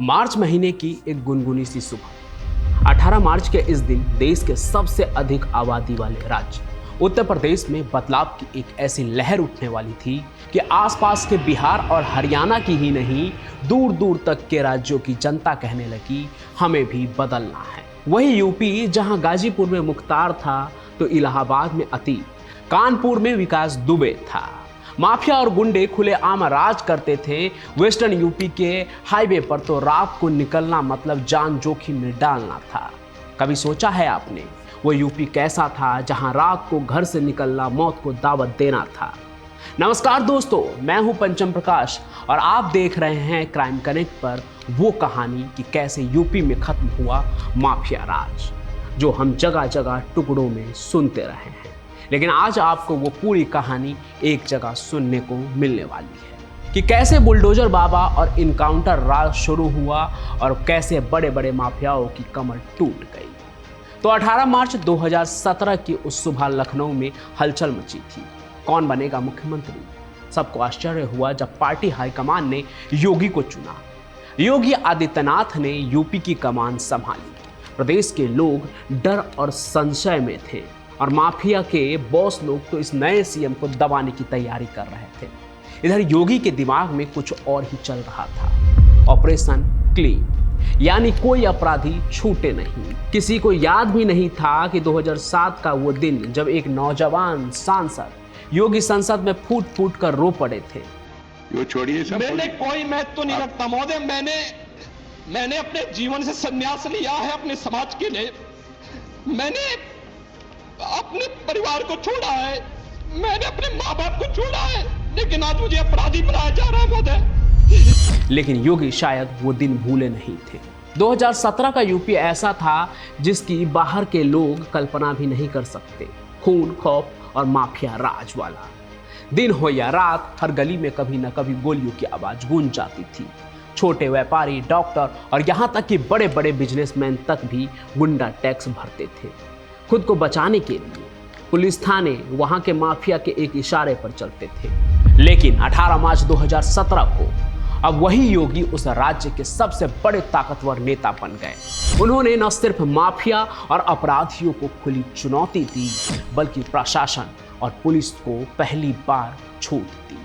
मार्च महीने की एक गुनगुनी सी सुबह 18 मार्च के इस दिन देश के सबसे अधिक आबादी वाले राज्य उत्तर प्रदेश में बदलाव की एक ऐसी लहर उठने वाली थी कि आसपास के बिहार और हरियाणा की ही नहीं, दूर दूर तक के राज्यों की जनता कहने लगी हमें भी बदलना है। वही यूपी जहां गाजीपुर में मुख्तार था तो इलाहाबाद में अतीक, कानपुर में विकास दुबे था। माफिया और गुंडे खुलेआम राज करते थे। वेस्टर्न यूपी के हाईवे पर तो रात को निकलना मतलब जान जोखिम में डालना था। कभी सोचा है आपने वो यूपी कैसा था जहां रात को घर से निकलना मौत को दावत देना था? नमस्कार दोस्तों, मैं हूं पंचम प्रकाश और आप देख रहे हैं क्राइम कनेक्ट पर वो कहानी कि कैसे यूपी में खत्म हुआ माफिया राज, जो हम जगह जगह टुकड़ों में सुनते रहे हैं। लेकिन आज आपको वो पूरी कहानी एक जगह सुनने को मिलने वाली है कि कैसे बुलडोजर बाबा और इनकाउंटर राज शुरू हुआ और कैसे बड़े बड़े माफियाओं की कमर टूट गई। तो 18 मार्च 2017 की उस सुबह लखनऊ में हलचल मची थी। कौन बनेगा मुख्यमंत्री? सबको आश्चर्य हुआ जब पार्टी हाईकमान ने योगी को चुना। योगी आदित्यनाथ ने यूपी की कमान संभाली। प्रदेश के लोग डर और संशय में थे और माफिया के बॉस लोग तो इस नए सीएम को दबाने की तैयारी कर रहे थे। इधर योगी के दिमाग में कुछ और ही चल रहा था। ऑपरेशन क्लीन, यानी कोई अपराधी छूटे नहीं। किसी को याद भी नहीं था कि 2007 का वो दिन जब एक नौजवान सांसद योगी संसद में फूट फूट कर रो पड़े थे। वो छोड़िए सब। मैंने कोई महत्व नहीं रखता महोदय। मैंने अपने जीवन से संन्यास लिया है अपने समाज के लिए। मैंने अपने परिवार को छोड़ा है, मैंने अपने माँ बाप को छोड़ा है, लेकिन आज मुझे अपराधी बनाया जा रहा है महोदय। लेकिन योगी शायद वो दिन भूले नहीं थे। 2017 का यूपी ऐसा था जिसकी बाहर के लोग कल्पना भी नहीं कर सकते। खून, खौफ और माफिया राज वाला। दिन हो या रात, हर गली में कभी न कभी गोलियों की आवाज गूंज जाती थी। छोटे व्यापारी, डॉक्टर और यहाँ तक कि बड़े बड़े बिजनेसमैन तक भी गुंडा टैक्स भरते थे। खुद को बचाने के लिए पुलिस थाने वहां के माफिया के एक इशारे पर चलते थे। लेकिन 18 मार्च 2017 को अब वही योगी उस राज्य के सबसे बड़े ताकतवर नेता बन गए। उन्होंने न सिर्फ माफिया और अपराधियों को खुली चुनौती दी, बल्कि प्रशासन और पुलिस को पहली बार छूट दी।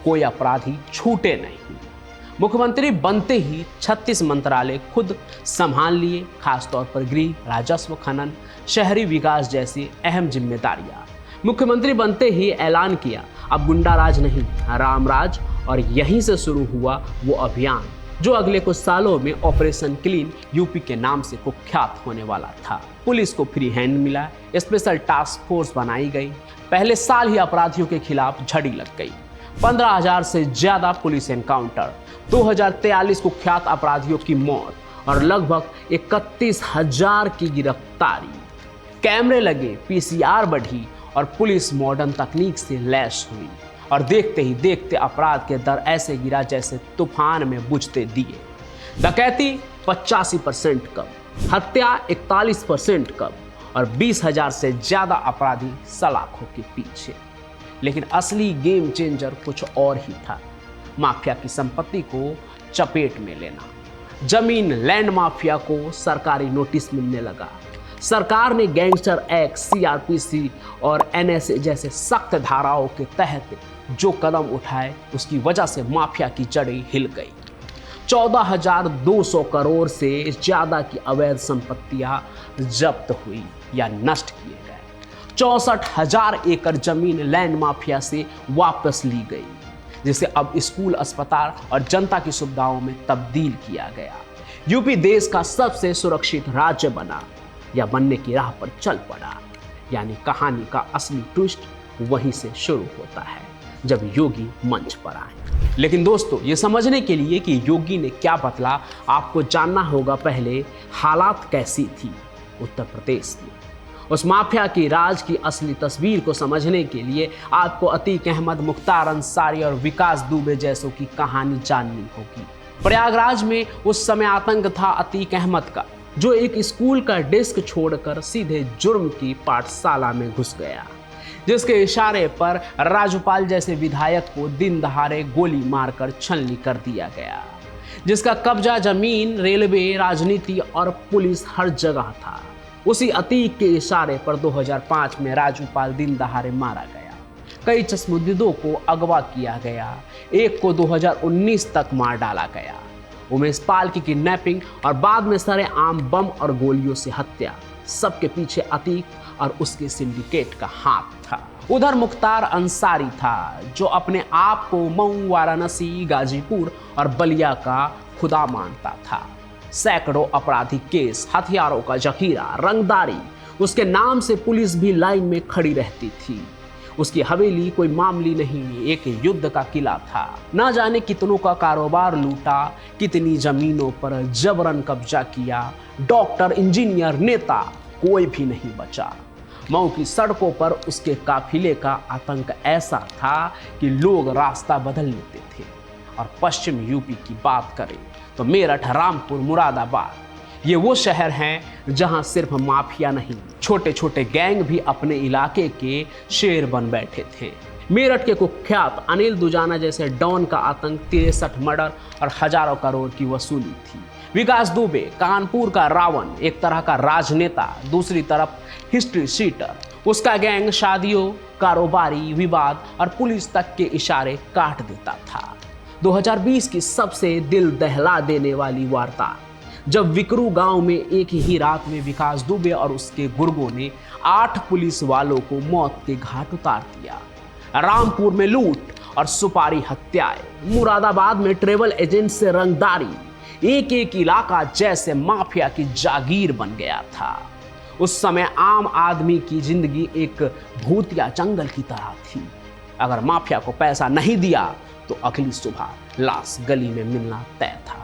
कोई अपराधी छूटे नहीं। मुख्यमंत्री बनते ही 36 मंत्रालय खुद संभाल लिए, खासतौर पर गृह, राजस्व, खनन, शहरी विकास जैसी अहम जिम्मेदारियां। मुख्यमंत्री बनते ही ऐलान किया अब गुंडा राज नहीं, राम राज। और यहीं से शुरू हुआ वो अभियान जो अगले कुछ सालों में ऑपरेशन क्लीन यूपी के नाम से कुख्यात होने वाला था। पुलिस को फ्री हैंड मिला, स्पेशल टास्क फोर्स बनाई गई। पहले साल ही अपराधियों के खिलाफ झड़ी लग गई। 15,000 से ज्यादा पुलिस एनकाउंटर, 2043 कुख्यात अपराधियों की मौत और लगभग 31,000 की गिरफ्तारी। कैमरे लगे, पीसीआर बढ़ी और पुलिस मॉडर्न तकनीक से लैस हुई। और देखते ही देखते अपराध के दर ऐसे गिरा जैसे तूफान में बुझते दिए। डकैती 85% कम, हत्या 41% कम और 20,000 से ज्यादा अपराधी सलाखों के पीछे। लेकिन असली गेम चेंजर कुछ और ही था। माफिया की संपत्ति को चपेट में लेना। जमीन लैंड माफिया को सरकारी नोटिस मिलने लगा। सरकार ने गैंगस्टर एक्ट, सीआरपीसी और एनएसए जैसे सख्त धाराओं के तहत जो कदम उठाए, उसकी वजह से माफिया की जड़ें हिल गई। 14,200 करोड़ से ज्यादा की अवैध संपत्तियां जब्त हुई या नष्ट किए गए। 64,000 एकड़ जमीन लैंड माफिया से वापस ली गई, जिसे अब स्कूल, अस्पताल और जनता की सुविधाओं में तब्दील किया गया। यूपी देश का सबसे सुरक्षित राज्य बना या बनने की राह पर चल पड़ा। यानी कहानी का असली ट्विस्ट वहीं से शुरू होता है जब योगी मंच पर आए। लेकिन दोस्तों, ये समझने के लिए कि योगी ने क्या बदला, आपको जानना होगा पहले हालात कैसी थी उत्तर प्रदेश में। उस माफिया की राज की असली तस्वीर को समझने के लिए आपको अतीक अहमद, मुख्तार अंसारी और विकास दुबे जैसों की कहानी जाननी होगी। प्रयागराज में उस समय आतंक था अतीक अहमद का, जो एक स्कूल का डेस्क छोड़कर सीधे जुर्म की पाठशाला में घुस गया। जिसके इशारे पर राज्यपाल जैसे विधायक को दिन दहाड़े गोली मारकर छलनी कर दिया गया। जिसका कब्जा जमीन, रेलवे, राजनीति और पुलिस हर जगह था। उसी अतीक के इशारे पर 2005 में राजू पाल दिन दहाड़े मारा गया। कई चश्मदीदों को अगवा किया गया, एक को 2019 तक मार डाला गया। उमेश पाल की किडनैपिंग और बाद में सरेआम बम और गोलियों से हत्या, सबके पीछे अतीक और उसके सिंडिकेट का हाथ था। उधर मुख्तार अंसारी था, जो अपने आप को मऊ, वाराणसी, गाजीपुर और बलिया का खुदा मानता था। सैकड़ों आपराधिक केस, हथियारों का जखीरा, रंगदारी, उसके नाम से पुलिस भी लाइन में खड़ी रहती थी। उसकी हवेली कोई मामूली नहीं, एक युद्ध का किला था। ना जाने कितनों का कारोबार लूटा, कितनी जमीनों पर जबरन कब्जा किया। डॉक्टर, इंजीनियर, नेता, कोई भी नहीं बचा। मऊ की सड़कों पर उसके काफिले का आतंक ऐसा था कि लोग रास्ता बदल लेते थे। और पश्चिम यूपी की बात करें तो मेरठ, रामपुर, मुरादाबाद, ये वो शहर हैं जहां सिर्फ माफिया नहीं, छोटे छोटे गैंग भी अपने इलाके के शेर बन बैठे थे। मेरठ के कुख्यात अनिल दुजाना जैसे डॉन का आतंक, 63 मर्डर और हजारों करोड़ की वसूली थी। विकास दुबे, कानपुर का रावण, एक तरह का राजनेता, दूसरी तरफ हिस्ट्री शीटर। उसका गैंग शादियों, कारोबारी, विवाद और पुलिस तक के इशारे काट देता था। 2020 की सबसे दिल दहला देने वाली वार्ता, जब विकरू गांव में एक ही रात में विकास दुबे और उसके गुर्गों ने 8 पुलिस वालों को मौत के घाट उतार दिया। रामपुर में लूट और सुपारी हत्याएं, मुरादाबाद में ट्रेवल एजेंट से रंगदारी, एक एक इलाका जैसे माफिया की जागीर बन गया था। उस समय आम आदमी की जिंदगी एक भूतिया जंगल की तरह थी। अगर माफिया को पैसा नहीं दिया तो अगली सुबह लाश गली में मिलना तय था।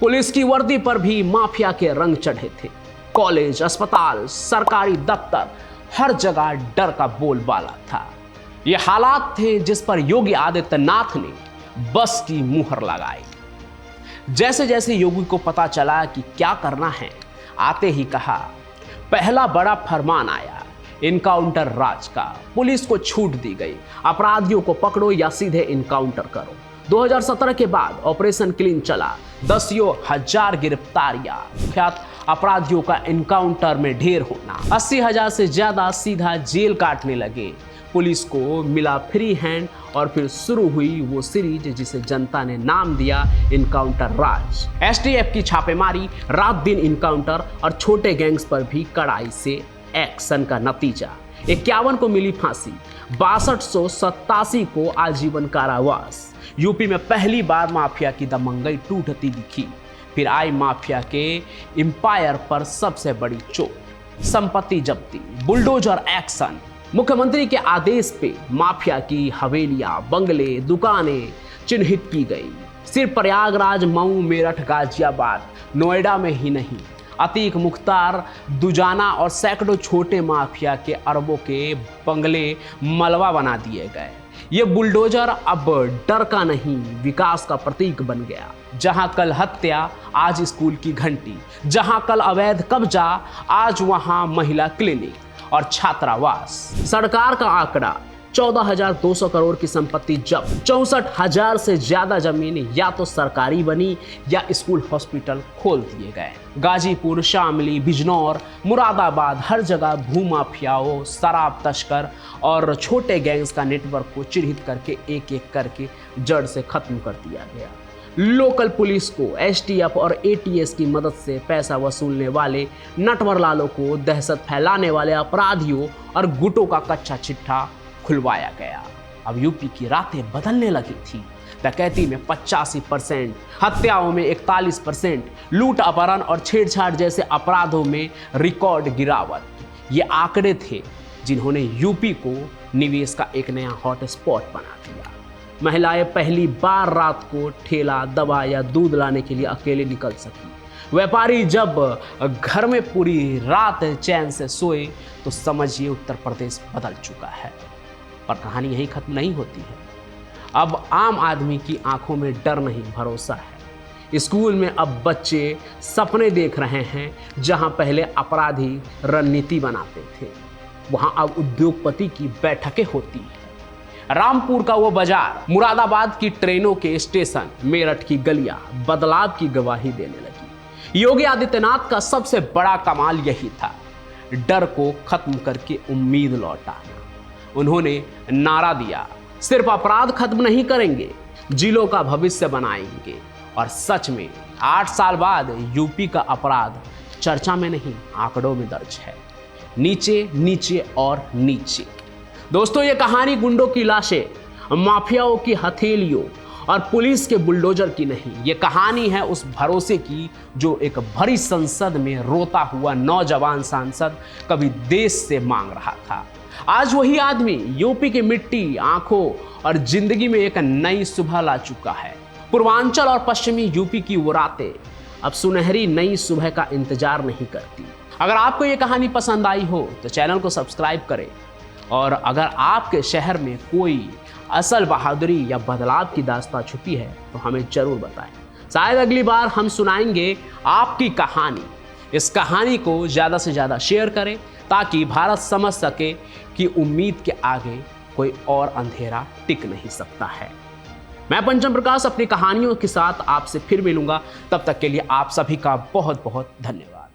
पुलिस की वर्दी पर भी माफिया के रंग चढ़े थे। कॉलेज, अस्पताल, सरकारी दफ्तर, हर जगह डर का बोलबाला था। ये हालात थे जिस पर योगी आदित्यनाथ ने बस की मुहर लगाई। जैसे जैसे योगी को पता चला कि क्या करना है, आते ही कहा, पहला बड़ा फरमान आया, इनकाउंटर राज का। पुलिस को छूट दी गई, अपराधियों को पकड़ो या सीधे इनकाउंटर करो। 2017 के बाद ऑपरेशन क्लीन चला, दसियों हजार गिरफ्तारियां, कुख्यात अपराधियों का इनकाउंटर में ढेर होना, 80,000 से ज्यादा सीधा जेल काटने लगे। पुलिस को मिला फ्री हैंड और फिर शुरू हुई वो सीरीज जिसे जनता ने नाम दिया इनकाउंटर राज। एसटीएफ की छापेमारी, रात दिन इनकाउंटर और छोटे गैंग्स पर भी कड़ाई से एक्शन का नतीजा। 51 को मिली फांसी, 6287 को आजीवन कारावास। यूपी में पहली बार माफिया की दमंगई टूटती दिखी। फिर आई माफिया के एम्पायर पर सबसे बड़ी चोट, संपत्ति जब्ती, बुलडोजर एक्शन। मुख्यमंत्री के आदेश पे माफिया की हवेलियां, बंगले, दुकानें चिन्हित की गई। सिर्फ प्रयागराज, मऊ, मेरठ, गाजियाबाद, नोएडा में ही नहीं, अतीक, मुख्तार, दुजाना और सैकड़ों छोटे माफिया के अरबों के बंगले मलबा बना दिए गए। ये बुलडोजर अब डर का नहीं, विकास का प्रतीक बन गया। जहां कल हत्या, आज स्कूल की घंटी। जहां कल अवैध कब्जा, आज वहां महिला क्लिनिक और छात्रावास। सरकार का आंकड़ा 14,200 करोड़ की संपत्ति जब्त, 64,000 से ज्यादा जमीन या तो सरकारी बनी या स्कूल, हॉस्पिटल खोल दिए गए। गाजीपुर, शामली, बिजनौर, मुरादाबाद, हर जगह भूमाफियाओं, शराब तस्कर और छोटे गैंग्स का नेटवर्क को चिन्हित करके एक एक करके जड़ से खत्म कर दिया गया। लोकल पुलिस को एसटीएफ और एटीएस की मदद से पैसा वसूलने वाले नटवरलालों को, दहशत फैलाने वाले अपराधियों और गुटों का कच्चा चिट्ठा खुलवाया गया। अब यूपी की रातें बदलने लगी थी। डकैती में 85%, हत्याओं में 41%, लूट, अपहरण और छेड़छाड़ जैसे अपराधों में रिकॉर्ड गिरावट। ये आंकड़े थे जिन्होंने यूपी को निवेश का एक नया हॉटस्पॉट बना दिया। महिलाएं पहली बार रात को ठेला, दवा या दूध लाने के लिए अकेले निकल सकी। व्यापारी जब घर में पूरी रात चैन से सोए तो समझिए उत्तर प्रदेश बदल चुका है। पर कहानी यहीं खत्म नहीं होती है। अब आम आदमी की आंखों में डर नहीं, भरोसा है। स्कूल में अब बच्चे सपने देख रहे हैं। जहां पहले अपराधी रणनीति बनाते थे, वहां अब उद्योगपति की बैठकें होती हैं। रामपुर का वो बाजार, मुरादाबाद की ट्रेनों के स्टेशन, मेरठ की गलियां बदलाव की गवाही देने लगी। योगी आदित्यनाथ का सबसे बड़ा कमाल यही था, डर को खत्म करके उम्मीद लौटाना। उन्होंने नारा दिया, सिर्फ अपराध खत्म नहीं करेंगे, जिलों का भविष्य बनाएंगे। और सच में 8 साल बाद यूपी का अपराध चर्चा में नहीं, आंकड़ों में दर्ज है, नीचे नीचे और नीचे। दोस्तों, ये कहानी गुंडों की लाशें, माफियाओं की हथेलियों और पुलिस के बुलडोजर की नहीं, ये कहानी है उस भरोसे की जो एक भरी संसद में रोता हुआ नौजवान सांसद कभी देश से मांग रहा था। आज वही आदमी यूपी की मिट्टी, आंखों और जिंदगी में एक नई सुबह ला चुका है। पूर्वांचल और पश्चिमी यूपी की वो रातें अब सुनहरी नई सुबह का इंतजार नहीं करती। अगर आपको ये कहानी पसंद आई हो तो चैनल को सब्सक्राइब करें, और अगर आपके शहर में कोई असल बहादुरी या बदलाव की दास्तां छुपी है तो हमें जरूर बताएं। शायद अगली बार हम सुनाएंगे आपकी कहानी। इस कहानी को ज़्यादा से ज़्यादा शेयर करें ताकि भारत समझ सके कि उम्मीद के आगे कोई और अंधेरा टिक नहीं सकता है। मैं पंचम प्रकाश अपनी कहानियों के साथ आपसे फिर मिलूंगा। तब तक के लिए आप सभी का बहुत बहुत धन्यवाद।